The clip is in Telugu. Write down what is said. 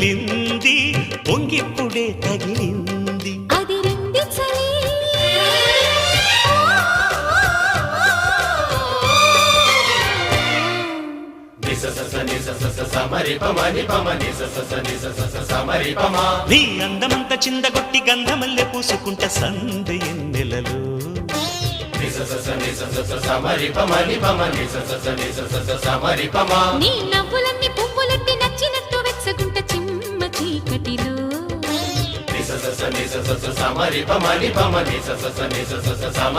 రగిలింది పొంగిప్పుడే తగిలింది అది రింది చలి నీ అందమంత చిందగొట్టి గంధమల్లె పూసుకుంట సందు ఎన్నెలలో నీ నవ్వులన్నీ పువ్వులెత్తి నచ్చినట్టు వెచ్చగుంట చిమ్మ చీకటిలో